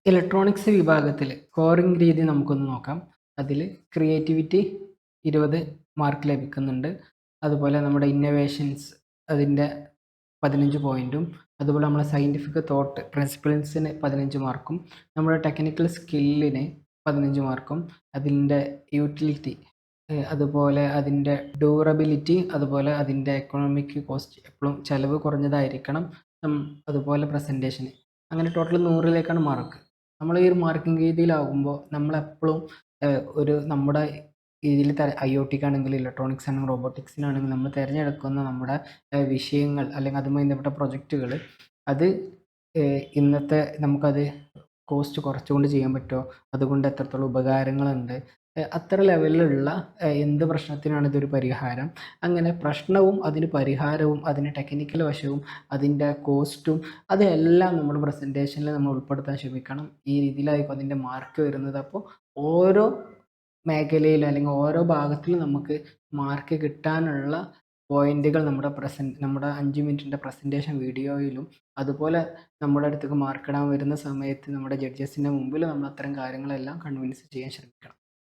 Electronics വിഭാഗത്തിൽ scoring രീതി നമുക്കൊന്ന് നോക്കാം. അതിൽ ക്രിയേറ്റിവിറ്റി 20 മാർക്ക് ലഭിക്കുന്നുണ്ട്. അതുപോലെ നമ്മുടെ ഇന്നോവേഷൻസ് അതിൻ്റെ 15 പോയിൻറ്റും, അതുപോലെ നമ്മളെ സയൻറ്റിഫിക് തോട്ട് പ്രിൻസിപ്പിൾസിന് 15 മാർക്കും, നമ്മുടെ ടെക്നിക്കൽ സ്കില്ലിന് 15 മാർക്കും, അതിൻ്റെ യൂട്ടിലിറ്റി അതുപോലെ അതിൻ്റെ ഡ്യൂറബിലിറ്റി, അതുപോലെ അതിൻ്റെ എക്കണോമിക് കോസ്റ്റ് എപ്പോഴും ചിലവ് കുറഞ്ഞതായിരിക്കണം, അതുപോലെ പ്രസൻറ്റേഷന് അങ്ങനെ ടോട്ടൽ 100ലേക്കാണ് മാർക്ക്. നമ്മൾ ഈ ഒരു മാർക്കിംഗ് രീതിയിലാകുമ്പോൾ നമ്മളെപ്പോഴും ഒരു നമ്മുടെ ഇതിൽ IoTക്കാണെങ്കിൽ, ഇലക്ട്രോണിക്സ് ആണെങ്കിൽ, റോബോട്ടിക്സിനാണെങ്കിൽ നമ്മൾ തിരഞ്ഞെടുക്കുന്ന നമ്മുടെ വിഷയങ്ങൾ അല്ലെങ്കിൽ അതുമായി ബന്ധപ്പെട്ട പ്രൊജക്റ്റുകൾ അത് ഇന്നത്തെ നമുക്കത് കോസ്റ്റ് കുറച്ചുകൊണ്ട് ചെയ്യാൻ പറ്റുമോ, അതുകൊണ്ട് എത്രത്തോളം ഉപകാരങ്ങളുണ്ട്, അത്ര ലെവലിലുള്ള എന്ത് പ്രശ്നത്തിനാണ് ഇതൊരു പരിഹാരം, അങ്ങനെ പ്രശ്നവും അതിന് പരിഹാരവും അതിന് ടെക്നിക്കൽ വശവും അതിൻ്റെ കോസ്റ്റും അതെല്ലാം നമ്മുടെ പ്രസൻറ്റേഷനിൽ നമ്മൾ ഉൾപ്പെടുത്താൻ ശ്രമിക്കണം. ഈ രീതിയിലായിരിക്കും അതിൻ്റെ മാർക്ക് വരുന്നത്. അപ്പോൾ ഓരോ മേഖലയിൽ അല്ലെങ്കിൽ ഓരോ ഭാഗത്തിലും നമുക്ക് മാർക്ക് കിട്ടാനുള്ള പോയിന്റുകൾ നമ്മുടെ 5 മിനിറ്റിൻ്റെ പ്രസൻറ്റേഷൻ വീഡിയോയിലും, അതുപോലെ നമ്മുടെ അടുത്തേക്ക് മാർക്കിടാൻ വരുന്ന സമയത്ത് നമ്മുടെ ജഡ്ജസിൻ്റെ മുമ്പിൽ നമ്മൾ അത്തരം കാര്യങ്ങളെല്ലാം കൺവിൻസ് ചെയ്യാൻ ശ്രമിക്കണം.